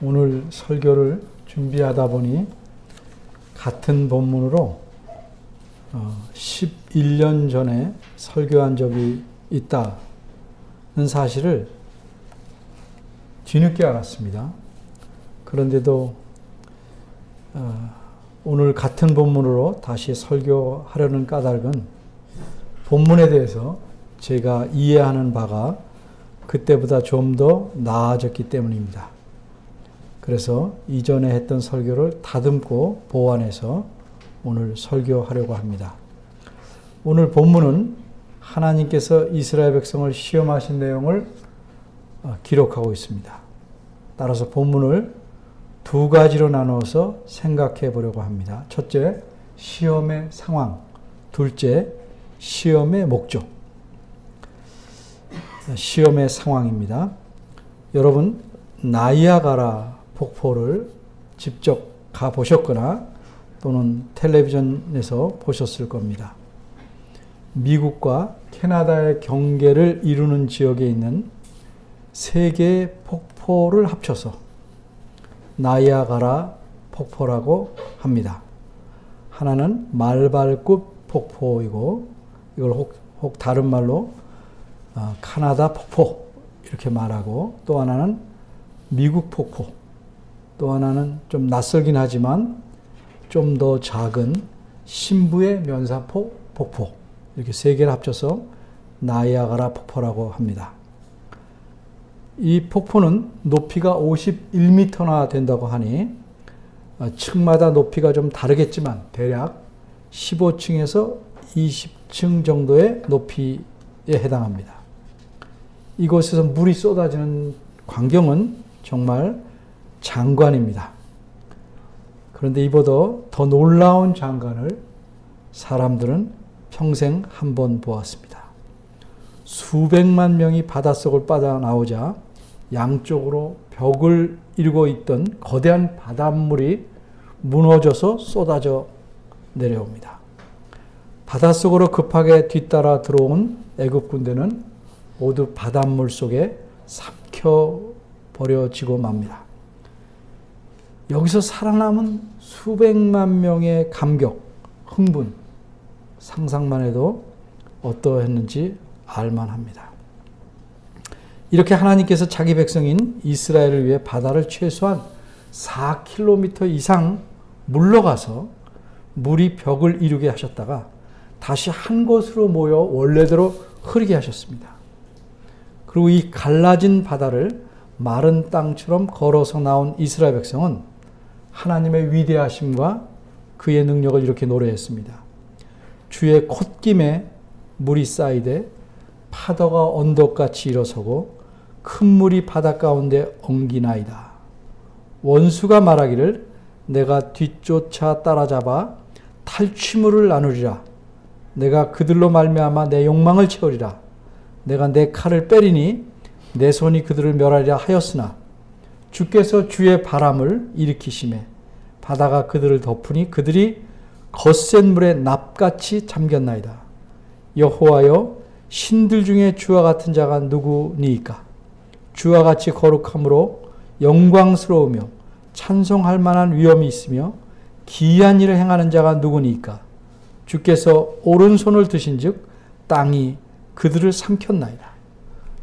오늘 설교를 준비하다 보니 같은 본문으로 11년 전에 설교한 적이 있다는 사실을 뒤늦게 알았습니다. 그런데도 오늘 같은 본문으로 다시 설교하려는 까닭은 본문에 대해서 제가 이해하는 바가 그때보다 좀 더 나아졌기 때문입니다. 그래서 이전에 했던 설교를 다듬고 보완해서 오늘 설교하려고 합니다. 오늘 본문은 하나님께서 이스라엘 백성을 시험하신 내용을 기록하고 있습니다. 따라서 본문을 두 가지로 나누어서 생각해 보려고 합니다. 첫째, 시험의 상황. 둘째, 시험의 목적. 시험의 상황입니다. 여러분, 나이아가라 폭포를 직접 가보셨거나 또는 텔레비전에서 보셨을 겁니다. 미국과 캐나다의 경계를 이루는 지역에 있는 세 개의 폭포를 합쳐서 나이아가라 폭포라고 합니다. 하나는 말발굽 폭포이고 이걸 혹 다른 말로 카나다 폭포 이렇게 말하고, 또 하나는 미국 폭포, 또 하나는 좀 낯설긴 하지만 좀 더 작은 신부의 면사포 폭포, 이렇게 세 개를 합쳐서 나이아가라 폭포라고 합니다. 이 폭포는 높이가 51m나 된다고 하니 층마다 높이가 좀 다르겠지만 대략 15층에서 20층 정도의 높이에 해당합니다. 이곳에서 물이 쏟아지는 광경은 정말 장관입니다. 그런데 이보다 더 놀라운 장관을 사람들은 평생 한 번 보았습니다. 수백만 명이 바닷속을 빠져나오자 양쪽으로 벽을 이루고 있던 거대한 바닷물이 무너져서 쏟아져 내려옵니다. 바닷속으로 급하게 뒤따라 들어온 애굽 군대는 모두 바닷물 속에 삼켜버려지고 맙니다. 여기서 살아남은 수백만 명의 감격, 흥분, 상상만 해도 어떠했는지 알만합니다. 이렇게 하나님께서 자기 백성인 이스라엘을 위해 바다를 최소한 4km 이상 물러가서 물이 벽을 이루게 하셨다가 다시 한 곳으로 모여 원래대로 흐르게 하셨습니다. 그리고 이 갈라진 바다를 마른 땅처럼 걸어서 나온 이스라엘 백성은 하나님의 위대하심과 그의 능력을 이렇게 노래했습니다. 주의 콧김에 물이 쌓이되 파도가 언덕같이 일어서고 큰 물이 바다 가운데 엉기나이다. 원수가 말하기를 내가 뒤쫓아 따라잡아 탈취물을 나누리라. 내가 그들로 말미암아 내 욕망을 채우리라. 내가 내 칼을 빼리니 내 손이 그들을 멸하리라 하였으나 주께서 주의 바람을 일으키시매 바다가 그들을 덮으니 그들이 거센 물에 납같이 잠겼나이다. 여호와여, 신들 중에 주와 같은 자가 누구니이까? 주와 같이 거룩함으로 영광스러우며 찬송할 만한 위엄이 있으며 기이한 일을 행하는 자가 누구니이까? 주께서 오른손을 드신즉 땅이 그들을 삼켰나이다.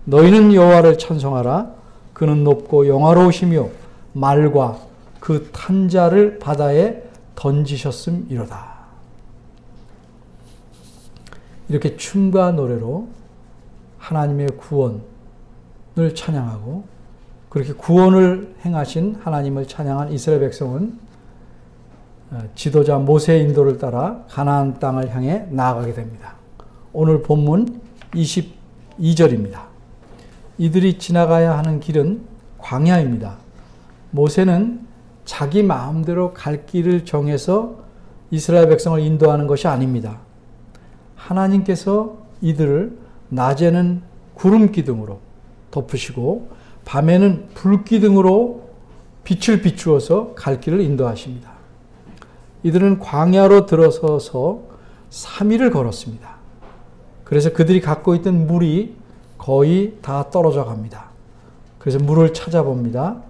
너희는 여호와를 찬송하라. 그는 높고 영화로우시며 말과 그 탄 자를 바다에 던지셨음이로다. 이렇게 춤과 노래로 하나님의 구원을 찬양하고 그렇게 구원을 행하신 하나님을 찬양한 이스라엘 백성은 지도자 모세의 인도를 따라 가나안 땅을 향해 나아가게 됩니다. 오늘 본문 22절입니다. 이들이 지나가야 하는 길은 광야입니다. 모세는 자기 마음대로 갈 길을 정해서 이스라엘 백성을 인도하는 것이 아닙니다. 하나님께서 이들을 낮에는 구름 기둥으로 덮으시고 밤에는 불 기둥으로 빛을 비추어서 갈 길을 인도하십니다. 이들은 광야로 들어서서 3일을 걸었습니다. 그래서 그들이 갖고 있던 물이 거의 다 떨어져 갑니다. 그래서 물을 찾아봅니다.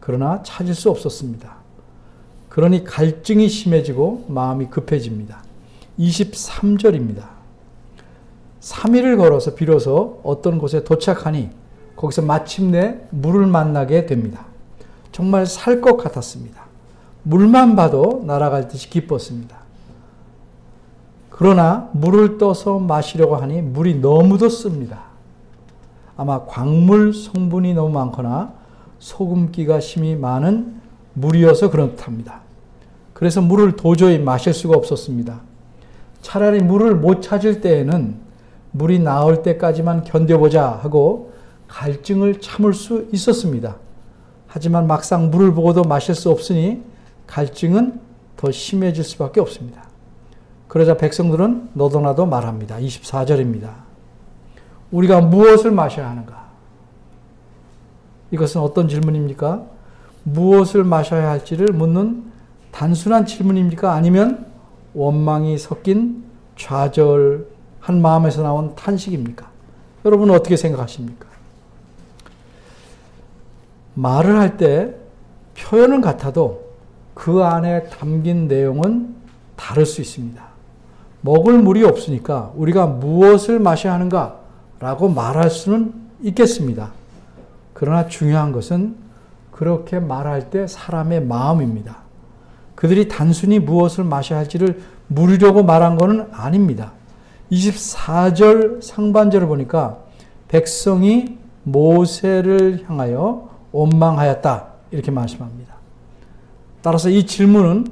그러나 찾을 수 없었습니다. 그러니 갈증이 심해지고 마음이 급해집니다. 23절입니다. 3일을 걸어서 비로소 어떤 곳에 도착하니 거기서 마침내 물을 만나게 됩니다. 정말 살 것 같았습니다. 물만 봐도 날아갈 듯이 기뻤습니다. 그러나 물을 떠서 마시려고 하니 물이 너무도 씁니다. 아마 광물 성분이 너무 많거나 소금기가 심히 많은 물이어서 그렇답니다. 그래서 물을 도저히 마실 수가 없었습니다. 차라리 물을 못 찾을 때에는 물이 나올 때까지만 견뎌보자 하고 갈증을 참을 수 있었습니다. 하지만 막상 물을 보고도 마실 수 없으니 갈증은 더 심해질 수밖에 없습니다. 그러자 백성들은 너도나도 말합니다. 24절입니다. 우리가 무엇을 마셔야 하는가? 이것은 어떤 질문입니까? 무엇을 마셔야 할지를 묻는 단순한 질문입니까? 아니면 원망이 섞인 좌절한 마음에서 나온 탄식입니까? 여러분은 어떻게 생각하십니까? 말을 할 때 표현은 같아도 그 안에 담긴 내용은 다를 수 있습니다. 먹을 물이 없으니까 우리가 무엇을 마셔야 하는가 라고 말할 수는 있겠습니다. 그러나 중요한 것은 그렇게 말할 때 사람의 마음입니다. 그들이 단순히 무엇을 마셔야 할지를 물으려고 말한 것은 아닙니다. 24절 상반절을 보니까 백성이 모세를 향하여 원망하였다 이렇게 말씀합니다. 따라서 이 질문은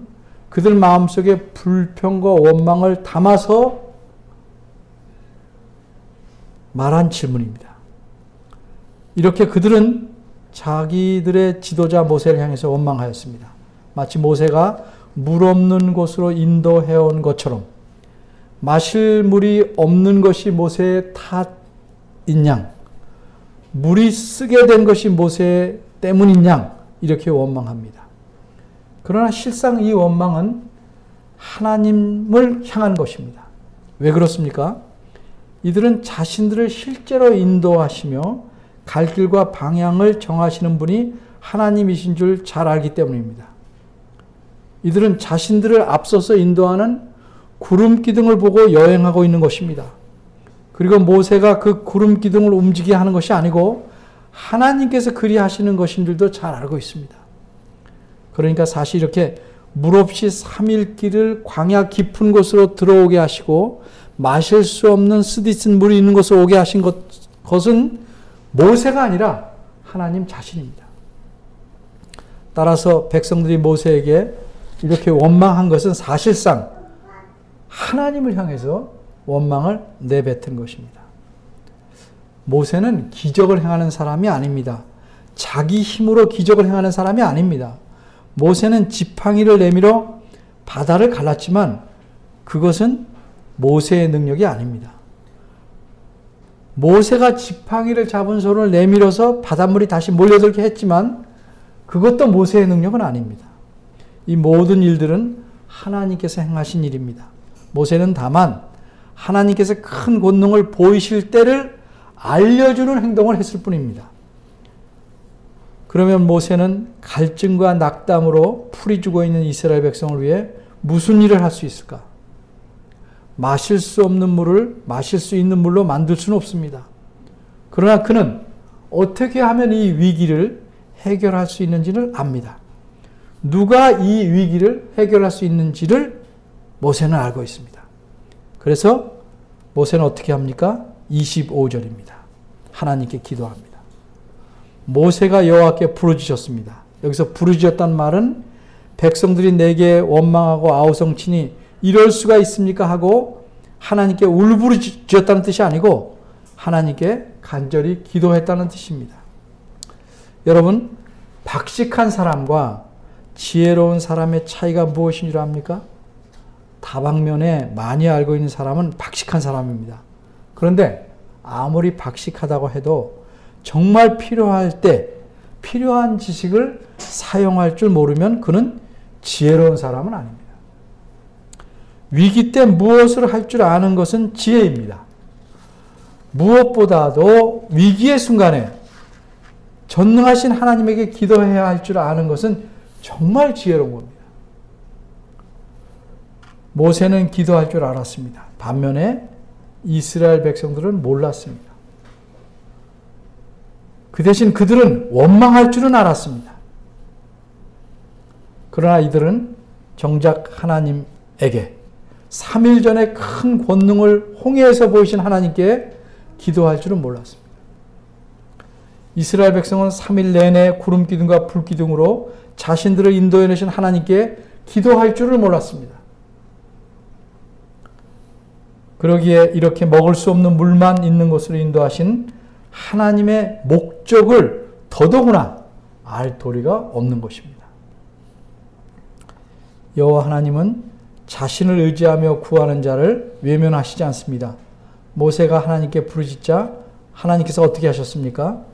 그들 마음속에 불평과 원망을 담아서 말한 질문입니다. 이렇게 그들은 자기들의 지도자 모세를 향해서 원망하였습니다. 마치 모세가 물 없는 곳으로 인도해온 것처럼 마실 물이 없는 것이 모세의 탓인 양, 물이 쓰게 된 것이 모세 때문인 양 이렇게 원망합니다. 그러나 실상 이 원망은 하나님을 향한 것입니다. 왜 그렇습니까? 이들은 자신들을 실제로 인도하시며 갈 길과 방향을 정하시는 분이 하나님이신 줄 잘 알기 때문입니다. 이들은 자신들을 앞서서 인도하는 구름 기둥을 보고 여행하고 있는 것입니다. 그리고 모세가 그 구름 기둥을 움직이게 하는 것이 아니고 하나님께서 그리 하시는 것인 줄도 잘 알고 있습니다. 그러니까 사실 이렇게 물 없이 3일 길을 광야 깊은 곳으로 들어오게 하시고 마실 수 없는 쓰디쓴 물이 있는 곳에 오게 하신 것은 모세가 아니라 하나님 자신입니다. 따라서 백성들이 모세에게 이렇게 원망한 것은 사실상 하나님을 향해서 원망을 내뱉은 것입니다. 모세는 기적을 행하는 사람이 아닙니다. 자기 힘으로 기적을 행하는 사람이 아닙니다. 모세는 지팡이를 내밀어 바다를 갈랐지만 그것은 모세의 능력이 아닙니다. 모세가 지팡이를 잡은 손을 내밀어서 바닷물이 다시 몰려들게 했지만 그것도 모세의 능력은 아닙니다. 이 모든 일들은 하나님께서 행하신 일입니다. 모세는 다만 하나님께서 큰 권능을 보이실 때를 알려주는 행동을 했을 뿐입니다. 그러면 모세는 갈증과 낙담으로 풀이 죽어 있는 이스라엘 백성을 위해 무슨 일을 할 수 있을까? 마실 수 없는 물을 마실 수 있는 물로 만들 수는 없습니다. 그러나 그는 어떻게 하면 이 위기를 해결할 수 있는지를 압니다. 누가 이 위기를 해결할 수 있는지를 모세는 알고 있습니다. 그래서 모세는 어떻게 합니까? 25절입니다. 하나님께 기도합니다. 모세가 여호와께 부르짖었습니다. 여기서 부르짖었단 말은 백성들이 내게 원망하고 아우성치니 이럴 수가 있습니까? 하고 하나님께 울부짖었다는 뜻이 아니고 하나님께 간절히 기도했다는 뜻입니다. 여러분, 박식한 사람과 지혜로운 사람의 차이가 무엇인 줄 압니까? 다방면에 많이 알고 있는 사람은 박식한 사람입니다. 그런데 아무리 박식하다고 해도 정말 필요할 때 필요한 지식을 사용할 줄 모르면 그는 지혜로운 사람은 아닙니다. 위기 때 무엇을 할 줄 아는 것은 지혜입니다. 무엇보다도 위기의 순간에 전능하신 하나님에게 기도해야 할 줄 아는 것은 정말 지혜로운 겁니다. 모세는 기도할 줄 알았습니다. 반면에 이스라엘 백성들은 몰랐습니다. 그 대신 그들은 원망할 줄은 알았습니다. 그러나 이들은 정작 하나님에게 3일 전에 큰 권능을 홍해에서 보이신 하나님께 기도할 줄은 몰랐습니다. 이스라엘 백성은 3일 내내 구름 기둥과 불 기둥으로 자신들을 인도해 내신 하나님께 기도할 줄을 몰랐습니다. 그러기에 이렇게 먹을 수 없는 물만 있는 곳으로 인도하신 하나님의 목적을 더더구나 알 도리가 없는 것입니다. 여호와 하나님은 자신을 의지하며 구하는 자를 외면하시지 않습니다. 모세가 하나님께 부르짖자 하나님께서 어떻게 하셨습니까?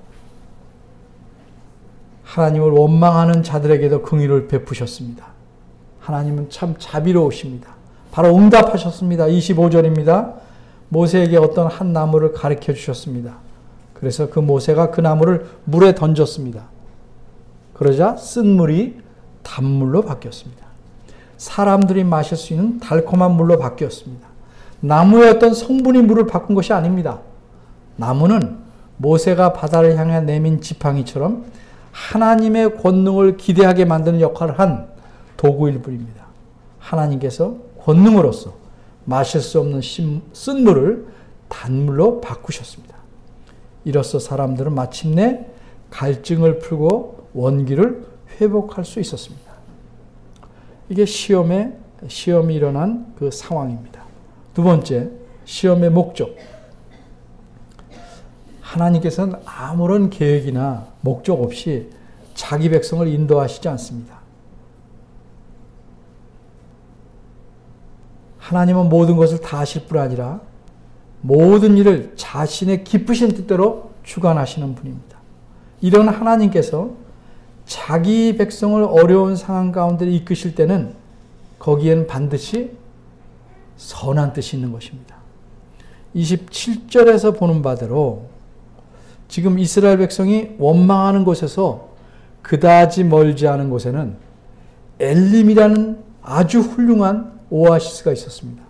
하나님을 원망하는 자들에게도 긍휼을 베푸셨습니다. 하나님은 참 자비로우십니다. 바로 응답하셨습니다. 25절입니다. 모세에게 어떤 한 나무를 가르쳐 주셨습니다. 그래서 그 모세가 그 나무를 물에 던졌습니다. 그러자 쓴 물이 단물로 바뀌었습니다. 사람들이 마실 수 있는 달콤한 물로 바뀌었습니다. 나무의 어떤 성분이 물을 바꾼 것이 아닙니다. 나무는 모세가 바다를 향해 내민 지팡이처럼 하나님의 권능을 기대하게 만드는 역할을 한 도구일 뿐입니다. 하나님께서 권능으로서 마실 수 없는 쓴 물을 단물로 바꾸셨습니다. 이로써 사람들은 마침내 갈증을 풀고 원기를 회복할 수 있었습니다. 이게 시험이 일어난 그 상황입니다. 두 번째, 시험의 목적. 하나님께서는 아무런 계획이나 목적 없이 자기 백성을 인도하시지 않습니다. 하나님은 모든 것을 다 아실 뿐 아니라 모든 일을 자신의 기쁘신 뜻대로 주관하시는 분입니다. 이런 하나님께서 자기 백성을 어려운 상황 가운데 이끄실 때는 거기엔 반드시 선한 뜻이 있는 것입니다. 27절에서 보는 바대로 지금 이스라엘 백성이 원망하는 곳에서 그다지 멀지 않은 곳에는 엘림이라는 아주 훌륭한 오아시스가 있었습니다.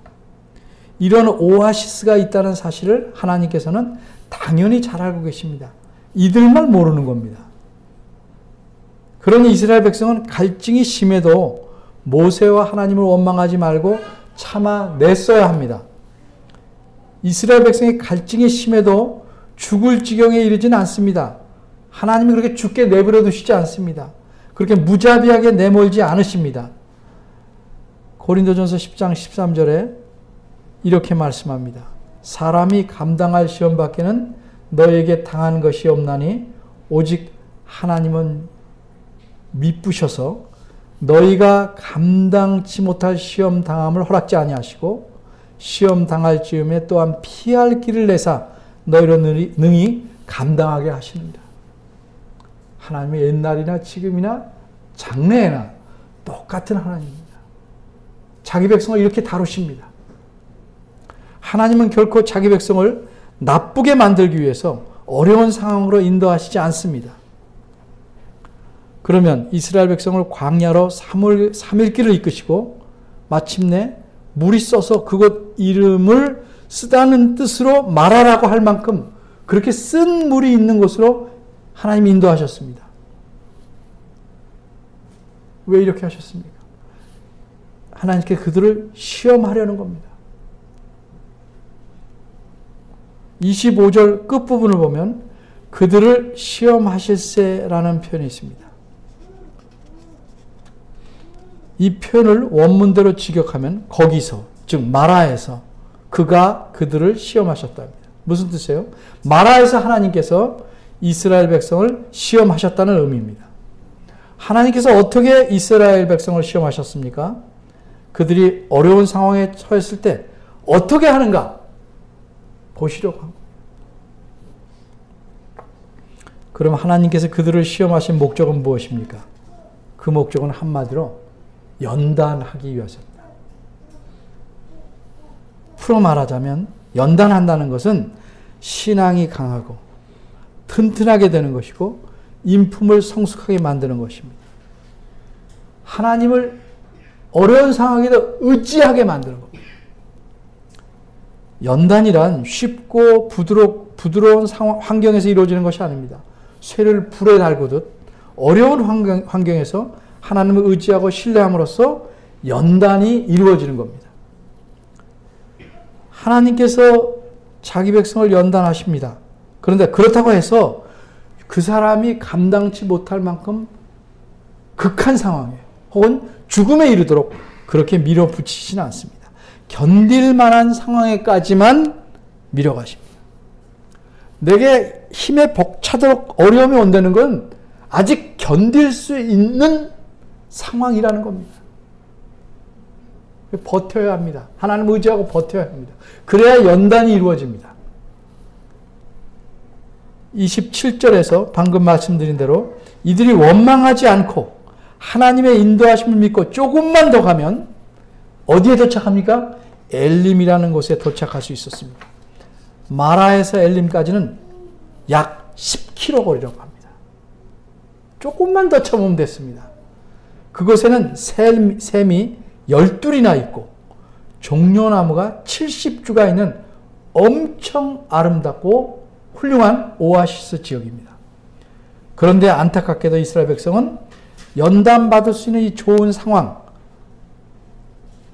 이런 오아시스가 있다는 사실을 하나님께서는 당연히 잘 알고 계십니다. 이들만 모르는 겁니다. 그러니 이스라엘 백성은 갈증이 심해도 모세와 하나님을 원망하지 말고 참아냈어야 합니다. 이스라엘 백성의 갈증이 심해도 죽을 지경에 이르지는 않습니다. 하나님이 그렇게 죽게 내버려 두시지 않습니다. 그렇게 무자비하게 내몰지 않으십니다. 고린도전서 10장 13절에 이렇게 말씀합니다. 사람이 감당할 시험 밖에는 너에게 당한 것이 없나니 오직 하나님은 미쁘셔서 너희가 감당치 못할 시험 당함을 허락지 아니하시고 시험 당할 즈음에 또한 피할 길을 내사 너희로 능히 감당하게 하시느니라. 하나님의 옛날이나 지금이나 장래에나 똑같은 하나님입니다. 자기 백성을 이렇게 다루십니다. 하나님은 결코 자기 백성을 나쁘게 만들기 위해서 어려운 상황으로 인도하시지 않습니다. 그러면 이스라엘 백성을 광야로 3일 길을 이끄시고 마침내 물이 써서 그곳 이름을 쓰다는 뜻으로 말하라고 할 만큼 그렇게 쓴 물이 있는 곳으로 하나님이 인도하셨습니다. 왜 이렇게 하셨습니까? 하나님께 그들을 시험하려는 겁니다. 25절 끝부분을 보면 그들을 시험하실세라는 표현이 있습니다. 이 표현을 원문대로 직역하면 거기서, 즉 마라에서 그가 그들을 시험하셨다 합니다. 무슨 뜻이에요? 마라에서 하나님께서 이스라엘 백성을 시험하셨다는 의미입니다. 하나님께서 어떻게 이스라엘 백성을 시험하셨습니까? 그들이 어려운 상황에 처했을 때 어떻게 하는가 보시려고 합니다. 그럼 하나님께서 그들을 시험하신 목적은 무엇입니까? 그 목적은 한마디로 연단하기 위해서입니다. 풀어 말하자면 연단한다는 것은 신앙이 강하고 튼튼하게 되는 것이고 인품을 성숙하게 만드는 것입니다. 하나님을 어려운 상황에도 의지하게 만드는 겁니다. 연단이란 쉽고 부드러운 환경에서 이루어지는 것이 아닙니다. 쇠를 불에 달구듯 어려운 환경에서 하나님을 의지하고 신뢰함으로써 연단이 이루어지는 겁니다. 하나님께서 자기 백성을 연단하십니다. 그런데 그렇다고 해서 그 사람이 감당치 못할 만큼 극한 상황에 혹은 죽음에 이르도록 그렇게 밀어붙이지는 않습니다. 견딜 만한 상황에까지만 밀어가십니다. 내게 힘에 벅차도록 어려움이 온다는 건 아직 견딜 수 있는 상황이라는 겁니다. 버텨야 합니다. 하나님 의지하고 버텨야 합니다. 그래야 연단이 이루어집니다. 27절에서 방금 말씀드린 대로 이들이 원망하지 않고 하나님의 인도하심을 믿고 조금만 더 가면 어디에 도착합니까? 엘림이라는 곳에 도착할 수 있었습니다. 마라에서 엘림까지는 약 10km 거리라고 합니다. 조금만 더 쳐보면 됐습니다. 그곳에는 샘이 12이나 있고 종려나무가 70주가 있는 엄청 아름답고 훌륭한 오아시스 지역입니다. 그런데 안타깝게도 이스라엘 백성은 연단받을 수 있는 이 좋은 상황,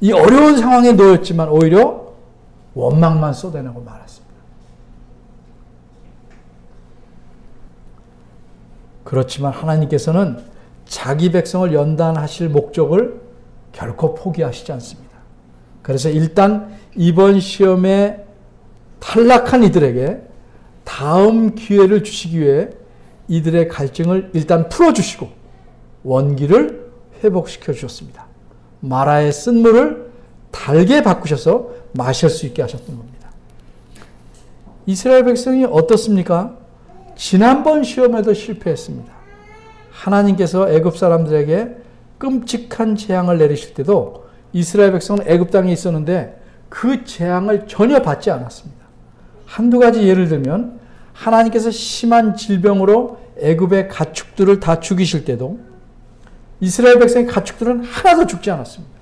이 어려운 상황에 놓였지만 오히려 원망만 쏟아내고 말았습니다. 그렇지만 하나님께서는 자기 백성을 연단하실 목적을 결코 포기하시지 않습니다. 그래서 일단 이번 시험에 탈락한 이들에게 다음 기회를 주시기 위해 이들의 갈증을 일단 풀어주시고 원기를 회복시켜 주셨습니다. 마라의 쓴물을 달게 바꾸셔서 마실 수 있게 하셨던 겁니다. 이스라엘 백성이 어떻습니까? 지난번 시험에도 실패했습니다. 하나님께서 애굽 사람들에게 끔찍한 재앙을 내리실 때도 이스라엘 백성은 애굽 땅에 있었는데 그 재앙을 전혀 받지 않았습니다. 한두 가지 예를 들면 하나님께서 심한 질병으로 애굽의 가축들을 다 죽이실 때도 이스라엘 백성의 가축들은 하나도 죽지 않았습니다.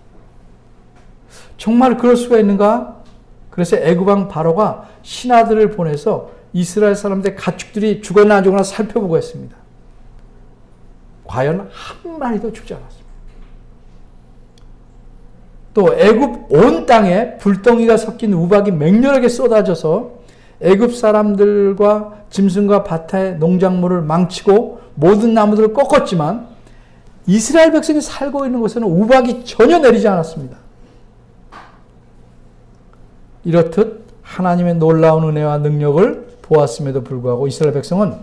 정말 그럴 수가 있는가? 그래서 애굽 왕 바로가 신하들을 보내서 이스라엘 사람들의 가축들이 죽었나 안 죽었나 살펴보고 했습니다. 과연 한 마리도 죽지 않았습니다. 또 애굽 온 땅에 불덩이가 섞인 우박이 맹렬하게 쏟아져서 애굽 사람들과 짐승과 밭의 농작물을 망치고 모든 나무들을 꺾었지만 이스라엘 백성이 살고 있는 곳에는 우박이 전혀 내리지 않았습니다. 이렇듯 하나님의 놀라운 은혜와 능력을 보았음에도 불구하고 이스라엘 백성은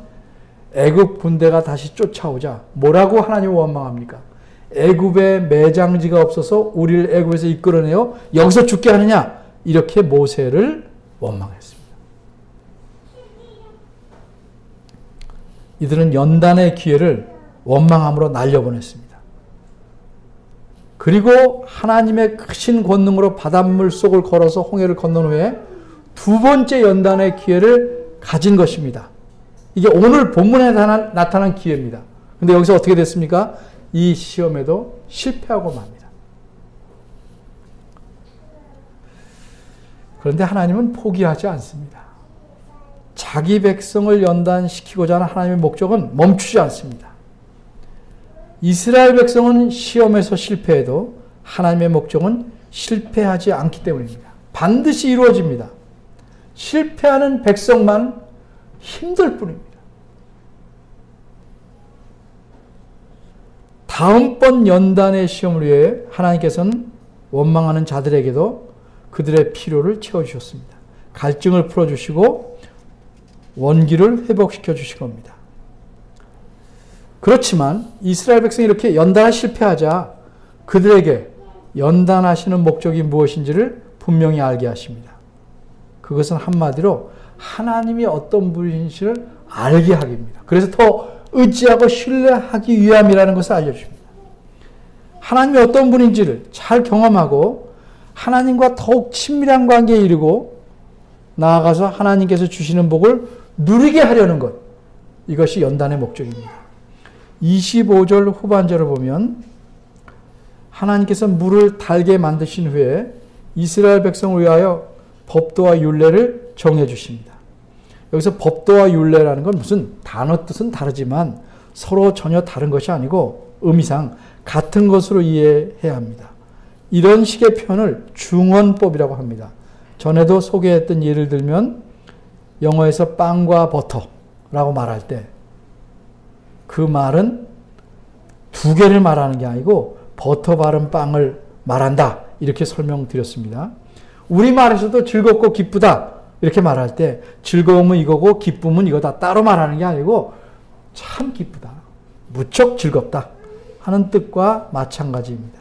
애굽 군대가 다시 쫓아오자 뭐라고 하나님을 원망합니까? 애굽에 매장지가 없어서 우리를 애굽에서 이끌어내어 여기서 죽게 하느냐? 이렇게 모세를 원망했습니다. 이들은 연단의 기회를 원망함으로 날려보냈습니다. 그리고 하나님의 크신 권능으로 바닷물 속을 걸어서 홍해를 건넌 후에 두 번째 연단의 기회를 가진 것입니다. 이게 오늘 본문에 나타난 기회입니다. 근데 여기서 어떻게 됐습니까? 이 시험에도 실패하고 맙니다. 그런데 하나님은 포기하지 않습니다. 자기 백성을 연단시키고자 하는 하나님의 목적은 멈추지 않습니다. 이스라엘 백성은 시험에서 실패해도 하나님의 목적은 실패하지 않기 때문입니다. 반드시 이루어집니다. 실패하는 백성만 힘들 뿐입니다. 다음번 연단의 시험을 위해 하나님께서는 원망하는 자들에게도 그들의 필요를 채워주셨습니다. 갈증을 풀어주시고 원기를 회복시켜 주신 겁니다. 그렇지만 이스라엘 백성이 이렇게 연단에 실패하자 그들에게 연단하시는 목적이 무엇인지를 분명히 알게 하십니다. 그것은 한마디로 하나님이 어떤 분이신지를 알게 하기입니다. 그래서 더 의지하고 신뢰하기 위함이라는 것을 알려줍니다. 하나님이 어떤 분인지를 잘 경험하고 하나님과 더욱 친밀한 관계에 이르고 나아가서 하나님께서 주시는 복을 누리게 하려는 것, 이것이 연단의 목적입니다. 25절 후반절을 보면 하나님께서 물을 달게 만드신 후에 이스라엘 백성을 위하여 법도와 율례를 정해 주십니다. 여기서 법도와 율례라는 건 무슨 단어 뜻은 다르지만 서로 전혀 다른 것이 아니고 의미상 같은 것으로 이해해야 합니다. 이런 식의 표현을 중언법이라고 합니다. 전에도 소개했던 예를 들면 영어에서 빵과 버터라고 말할 때 그 말은 두 개를 말하는 게 아니고 버터 바른 빵을 말한다. 이렇게 설명드렸습니다. 우리말에서도 즐겁고 기쁘다. 이렇게 말할 때 즐거움은 이거고 기쁨은 이거다. 따로 말하는 게 아니고 참 기쁘다. 무척 즐겁다. 하는 뜻과 마찬가지입니다.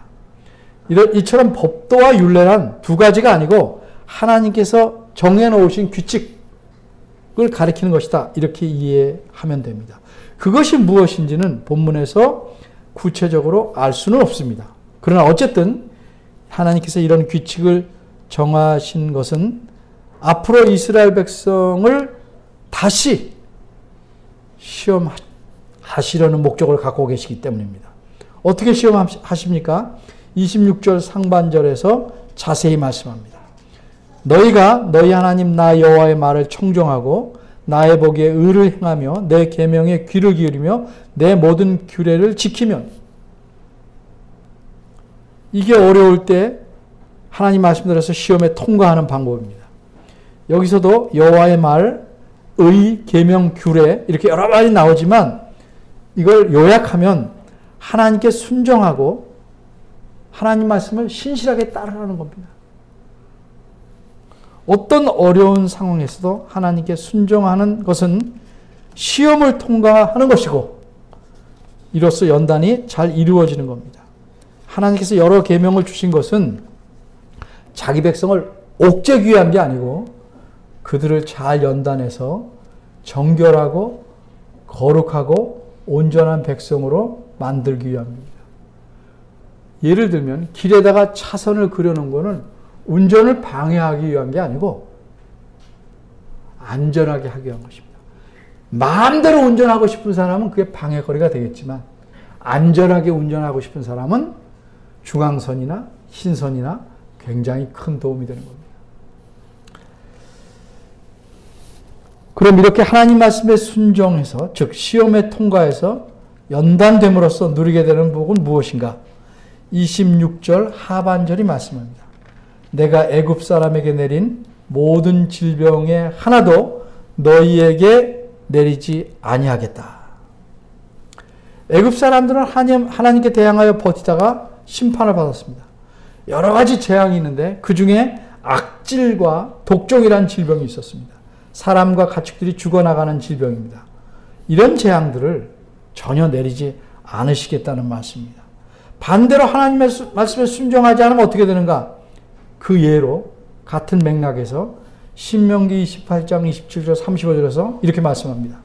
이처럼 법도와 율례란 두 가지가 아니고 하나님께서 정해놓으신 규칙을 가리키는 것이다. 이렇게 이해하면 됩니다. 그것이 무엇인지는 본문에서 구체적으로 알 수는 없습니다. 그러나 어쨌든 하나님께서 이런 규칙을 정하신 것은 앞으로 이스라엘 백성을 다시 시험하시려는 목적을 갖고 계시기 때문입니다. 어떻게 시험하십니까? 26절 상반절에서 자세히 말씀합니다. 너희가 너희 하나님 나 여호와의 말을 청종하고 나의 보기에 의를 행하며 내 계명에 귀를 기울이며 내 모든 규례를 지키면, 이게 어려울 때 하나님 말씀대로서 시험에 통과하는 방법입니다. 여기서도 여호와의 말, 의, 계명, 규례 이렇게 여러 말이 나오지만 이걸 요약하면 하나님께 순종하고 하나님 말씀을 신실하게 따르라는 겁니다. 어떤 어려운 상황에서도 하나님께 순종하는 것은 시험을 통과하는 것이고 이로써 연단이 잘 이루어지는 겁니다. 하나님께서 여러 계명을 주신 것은 자기 백성을 옥죄기 위한 게 아니고 그들을 잘 연단해서 정결하고 거룩하고 온전한 백성으로 만들기 위함입니다. 예를 들면 길에다가 차선을 그려놓은 거는 운전을 방해하기 위한 게 아니고 안전하게 하기 위한 것입니다. 마음대로 운전하고 싶은 사람은 그게 방해거리가 되겠지만 안전하게 운전하고 싶은 사람은 중앙선이나 신선이나 굉장히 큰 도움이 되는 겁니다. 그럼 이렇게 하나님 말씀에 순종해서, 즉 시험에 통과해서 연단됨으로써 누리게 되는 복은 무엇인가? 26절 하반절이 말씀합니다. 내가 애굽 사람에게 내린 모든 질병에 하나도 너희에게 내리지 아니하겠다. 애굽 사람들은 하나님께 대항하여 버티다가 심판을 받았습니다. 여러 가지 재앙이 있는데 그 중에 악질과 독종이라는 질병이 있었습니다. 사람과 가축들이 죽어나가는 질병입니다. 이런 재앙들을 전혀 내리지 않으시겠다는 말씀입니다. 반대로 하나님의 말씀에 순종하지 않으면 어떻게 되는가? 그 예로 같은 맥락에서 신명기 28장 27절 35절에서 이렇게 말씀합니다.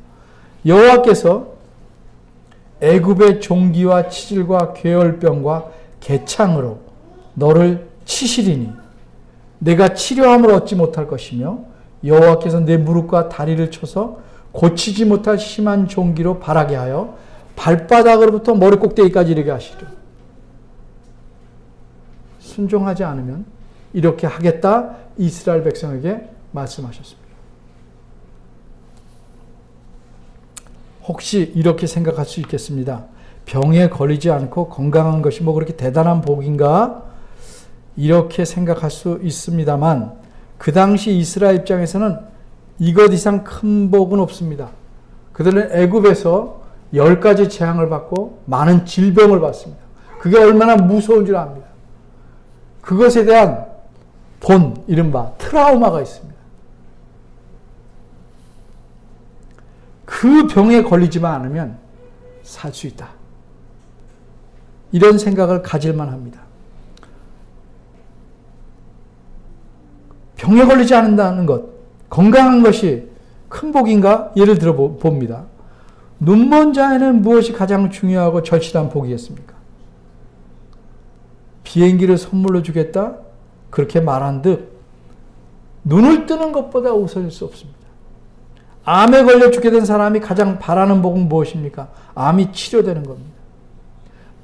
여호와께서 애굽의 종기와 치질과 괴혈병과 개창으로 너를 치시리니 내가 치료함을 얻지 못할 것이며 여호와께서 내 무릎과 다리를 쳐서 고치지 못할 심한 종기로 발하게 하여 발바닥으로부터 머리 꼭대기까지 이르게 하시리라. 순종하지 않으면 이렇게 하겠다 이스라엘 백성에게 말씀하셨습니다. 혹시 이렇게 생각할 수 있겠습니다. 병에 걸리지 않고 건강한 것이 뭐 그렇게 대단한 복인가? 이렇게 생각할 수 있습니다만 그 당시 이스라엘 입장에서는 이것 이상 큰 복은 없습니다. 그들은 애굽에서 10가지 재앙을 받고 많은 질병을 받습니다. 그게 얼마나 무서운 줄 압니다. 그것에 대한 이른바 트라우마가 있습니다. 그 병에 걸리지만 않으면 살 수 있다. 이런 생각을 가질만 합니다. 병에 걸리지 않는다는 것, 건강한 것이 큰 복인가? 예를 들어 봅니다. 눈먼 자에는 무엇이 가장 중요하고 절실한 복이겠습니까? 비행기를 선물로 주겠다? 그렇게 말한 듯 눈을 뜨는 것보다 우선일 수 없습니다. 암에 걸려 죽게 된 사람이 가장 바라는 복은 무엇입니까? 암이 치료되는 겁니다.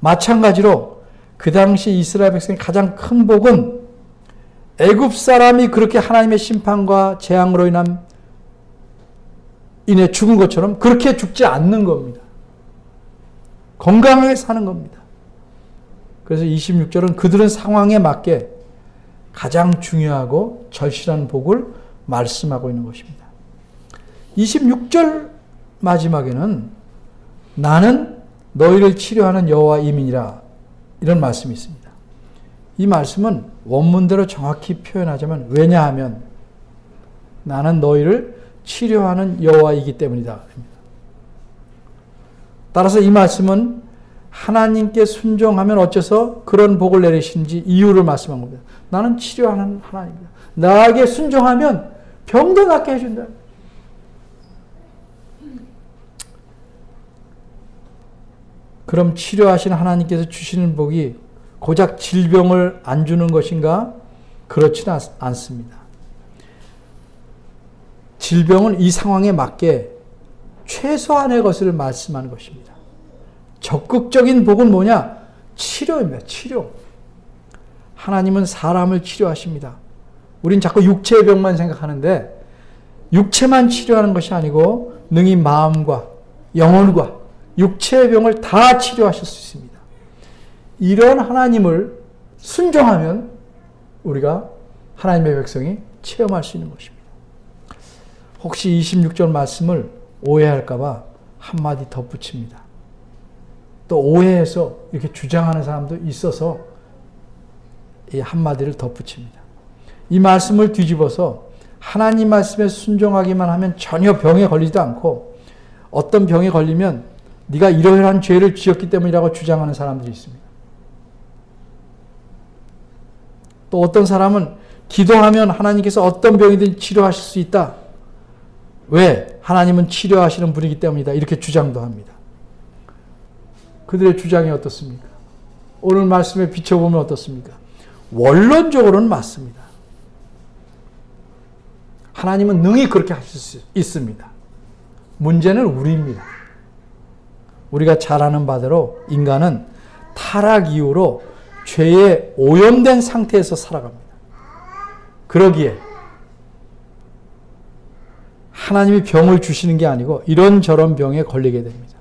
마찬가지로 그 당시 이스라엘 백성의 가장 큰 복은 애굽 사람이 그렇게 하나님의 심판과 재앙으로 인해 죽은 것처럼 그렇게 죽지 않는 겁니다. 건강하게 사는 겁니다. 그래서 26절은 그들은 상황에 맞게 가장 중요하고 절실한 복을 말씀하고 있는 것입니다. 26절 마지막에는 나는 너희를 치료하는 여호와 이민이라 이런 말씀이 있습니다. 이 말씀은 원문대로 정확히 표현하자면 왜냐하면 나는 너희를 치료하는 여호와이기 때문이다. 따라서 이 말씀은 하나님께 순종하면 어째서 그런 복을 내리시는지 이유를 말씀한 겁니다. 나는 치료하는 하나님이다. 나에게 순종하면 병도 낫게 해준다. 그럼 치료하시는 하나님께서 주시는 복이 고작 질병을 안 주는 것인가? 그렇지는 않습니다. 질병은 이 상황에 맞게 최소한의 것을 말씀하는 것입니다. 적극적인 복은 뭐냐? 치료입니다. 치료. 하나님은 사람을 치료하십니다. 우린 자꾸 육체의 병만 생각하는데 육체만 치료하는 것이 아니고 능히 마음과 영혼과 육체의 병을 다 치료하실 수 있습니다. 이런 하나님을 순종하면 우리가 하나님의 백성이 체험할 수 있는 것입니다. 혹시 26절 말씀을 오해할까 봐 한마디 덧붙입니다. 또 오해해서 이렇게 주장하는 사람도 있어서 이 한마디를 덧붙입니다. 이 말씀을 뒤집어서 하나님 말씀에 순종하기만 하면 전혀 병에 걸리지도 않고 어떤 병에 걸리면 네가 이러이러한 죄를 지었기 때문이라고 주장하는 사람들이 있습니다. 또 어떤 사람은 기도하면 하나님께서 어떤 병이든 치료하실 수 있다. 왜? 하나님은 치료하시는 분이기 때문이다. 이렇게 주장도 합니다. 그들의 주장이 어떻습니까? 오늘 말씀에 비춰보면 어떻습니까? 원론적으로는 맞습니다. 하나님은 능히 그렇게 하실 수 있습니다. 문제는 우리입니다. 우리가 잘 아는 바대로 인간은 타락 이후로 죄에 오염된 상태에서 살아갑니다. 그러기에 하나님이 병을 주시는 게 아니고 이런저런 병에 걸리게 됩니다.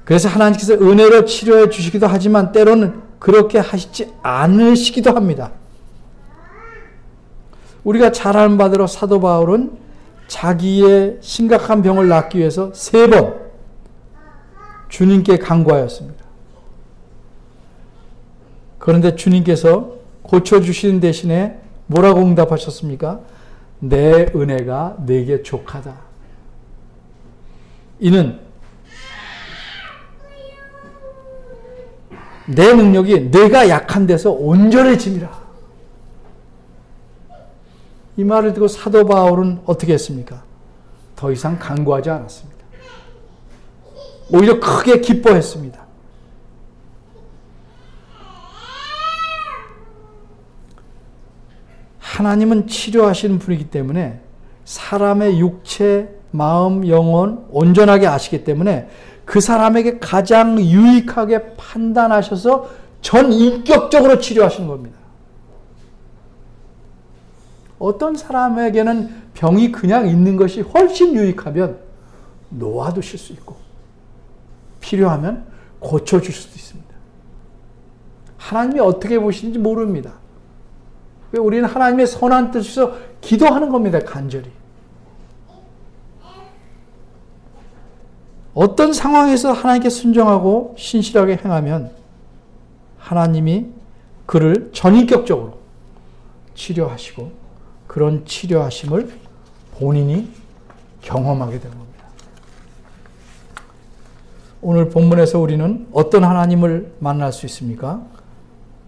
그래서 하나님께서 은혜로 치료해 주시기도 하지만 때로는 그렇게 하시지 않으시기도 합니다. 우리가 잘 아는 바대로 사도 바울은 자기의 심각한 병을 낫기 위해서 3번 주님께 간구하였습니다. 그런데 주님께서 고쳐주시는 대신에 뭐라고 응답하셨습니까? 내 은혜가 내게 족하다. 이는 내 능력이 내가 약한 데서 온전해짐이라. 이 말을 듣고 사도 바울은 어떻게 했습니까? 더 이상 간구하지 않았습니다. 오히려 크게 기뻐했습니다. 하나님은 치료하시는 분이기 때문에 사람의 육체, 마음, 영혼 온전하게 아시기 때문에 그 사람에게 가장 유익하게 판단하셔서 전인격적으로 치료하시는 겁니다. 어떤 사람에게는 병이 그냥 있는 것이 훨씬 유익하면 놓아두실 수 있고 필요하면 고쳐줄 수도 있습니다. 하나님이 어떻게 보시는지 모릅니다. 우리는 하나님의 선한 뜻에서 기도하는 겁니다. 간절히. 어떤 상황에서 하나님께 순종하고 신실하게 행하면 하나님이 그를 전인격적으로 치료하시고 그런 치료하심을 본인이 경험하게 되는 겁니다. 오늘 본문에서 우리는 어떤 하나님을 만날 수 있습니까?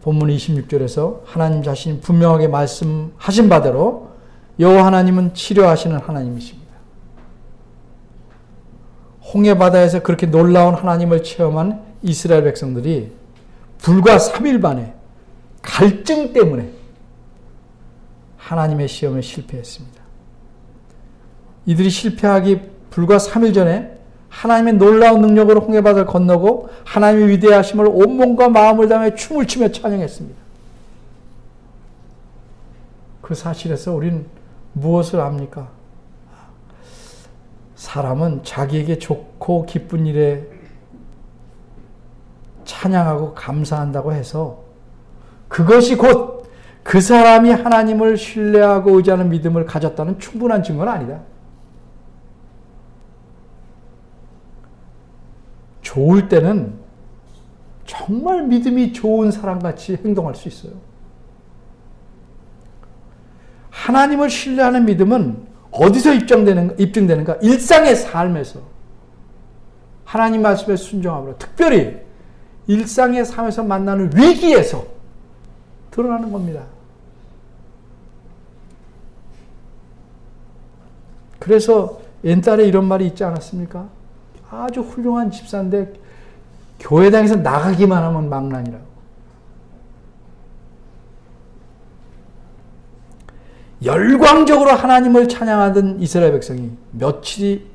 본문 26절에서 하나님 자신이 분명하게 말씀하신 바대로 여호와 하나님은 치료하시는 하나님이십니다. 홍해 바다에서 그렇게 놀라운 하나님을 체험한 이스라엘 백성들이 불과 3일 만에 갈증 때문에 하나님의 시험에 실패했습니다. 이들이 실패하기 불과 3일 전에 하나님의 놀라운 능력으로 홍해바다를 건너고 하나님의 위대하심을 온몸과 마음을 다해 춤을 추며 찬양했습니다. 그 사실에서 우리는 무엇을 압니까? 사람은 자기에게 좋고 기쁜 일에 찬양하고 감사한다고 해서 그것이 곧 그 사람이 하나님을 신뢰하고 의지하는 믿음을 가졌다는 충분한 증거는 아니다. 좋을 때는 정말 믿음이 좋은 사람같이 행동할 수 있어요. 하나님을 신뢰하는 믿음은 어디서 입증되는가? 일상의 삶에서 하나님 말씀에 순종함으로, 특별히 일상의 삶에서 만나는 위기에서 드러나는 겁니다. 그래서 옛날에 이런 말이 있지 않았습니까? 아주 훌륭한 집사인데 교회당에서 나가기만 하면 망난이라고. 열광적으로 하나님을 찬양하던 이스라엘 백성이 며칠이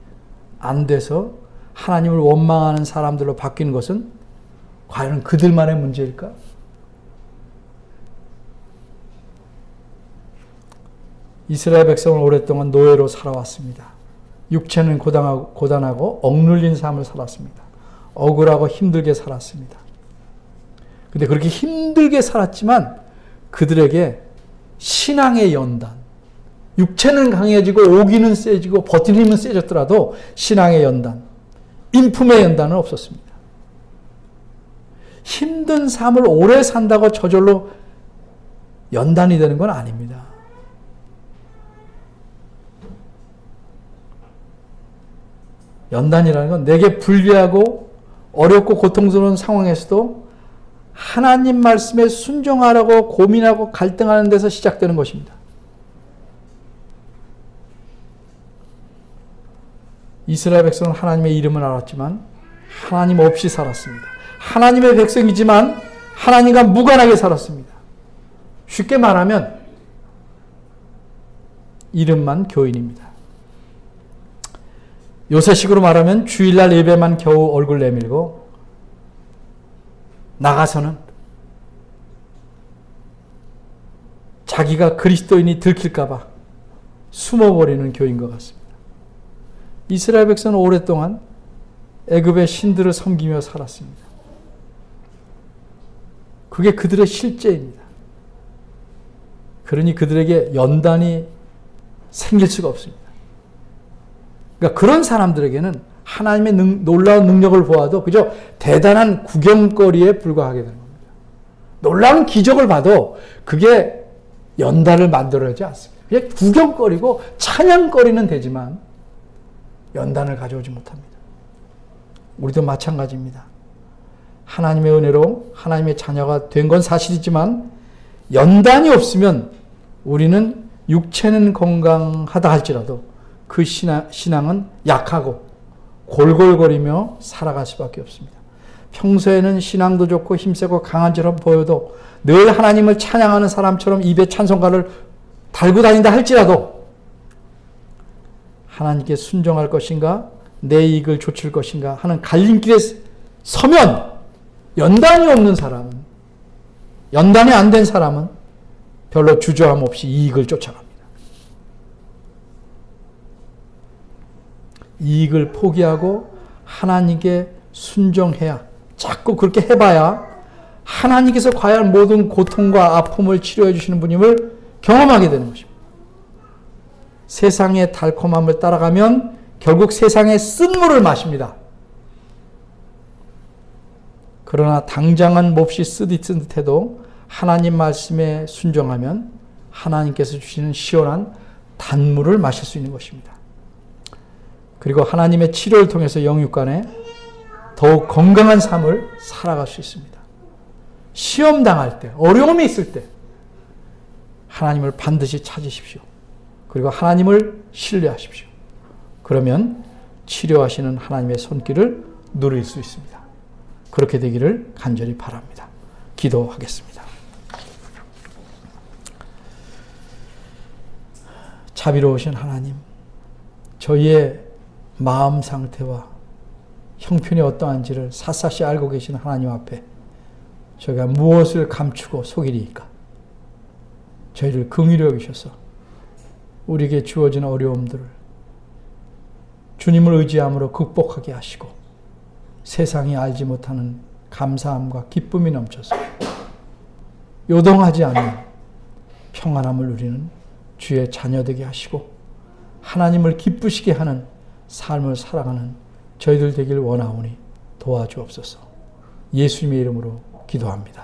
안 돼서 하나님을 원망하는 사람들로 바뀌는 것은 과연 그들만의 문제일까? 이스라엘 백성은 오랫동안 노예로 살아왔습니다. 육체는 고단하고 억눌린 삶을 살았습니다. 억울하고 힘들게 살았습니다. 근데 그렇게 힘들게 살았지만 그들에게 신앙의 연단, 육체는 강해지고 오기는 세지고 버티림은 세졌더라도 신앙의 연단, 인품의 연단은 없었습니다. 힘든 삶을 오래 산다고 저절로 연단이 되는 건 아닙니다. 연단이라는 건 내게 불리하고 어렵고 고통스러운 상황에서도 하나님 말씀에 순종하라고 고민하고 갈등하는 데서 시작되는 것입니다. 이스라엘 백성은 하나님의 이름을 알았지만 하나님 없이 살았습니다. 하나님의 백성이지만 하나님과 무관하게 살았습니다. 쉽게 말하면 이름만 교인입니다. 요새식으로 말하면 주일날 예배만 겨우 얼굴 내밀고 나가서는 자기가 그리스도인이 들킬까봐 숨어버리는 교인 것 같습니다. 이스라엘 백성은 오랫동안 애굽의 신들을 섬기며 살았습니다. 그게 그들의 실제입니다. 그러니 그들에게 연단이 생길 수가 없습니다. 그러니까 그런 사람들에게는 하나님의 놀라운 능력을 보아도 그저 대단한 구경거리에 불과하게 되는 겁니다. 놀라운 기적을 봐도 그게 연단을 만들어내지 않습니다. 그냥 구경거리고 찬양거리는 되지만 연단을 가져오지 못합니다. 우리도 마찬가지입니다. 하나님의 은혜로 하나님의 자녀가 된 건 사실이지만 연단이 없으면 우리는 육체는 건강하다 할지라도 그 신앙은 약하고 골골거리며 살아갈 수밖에 없습니다. 평소에는 신앙도 좋고 힘세고 강한처럼 보여도 늘 하나님을 찬양하는 사람처럼 입에 찬송가를 달고 다닌다 할지라도 하나님께 순종할 것인가 내 이익을 좇을 것인가 하는 갈림길에 서면 연단이 없는 사람은, 연단이 안 된 사람은 별로 주저함 없이 이익을 쫓아갑니다. 이익을 포기하고 하나님께 순종해야, 자꾸 그렇게 해봐야 하나님께서 과연 모든 고통과 아픔을 치료해 주시는 분임을 경험하게 되는 것입니다. 세상의 달콤함을 따라가면 결국 세상의 쓴물을 마십니다. 그러나 당장은 몹시 쓰디쓴 듯해도 하나님 말씀에 순종하면 하나님께서 주시는 시원한 단물을 마실 수 있는 것입니다. 그리고 하나님의 치료를 통해서 영육간에 더욱 건강한 삶을 살아갈 수 있습니다. 시험 당할 때, 어려움이 있을 때 하나님을 반드시 찾으십시오. 그리고 하나님을 신뢰하십시오. 그러면 치료하시는 하나님의 손길을 누릴 수 있습니다. 그렇게 되기를 간절히 바랍니다. 기도하겠습니다. 자비로우신 하나님, 저희의 마음 상태와 형편이 어떠한지를 샅샅이 알고 계신 하나님 앞에 저희가 무엇을 감추고 속이리까? 저희를 긍휼히 여기셔서 우리에게 주어진 어려움들을 주님을 의지함으로 극복하게 하시고 세상이 알지 못하는 감사함과 기쁨이 넘쳐서 요동하지 않는 평안함을 누리는 주의 자녀되게 하시고 하나님을 기쁘시게 하는 삶을 살아가는 저희들 되길 원하오니 도와주옵소서. 예수님의 이름으로 기도합니다.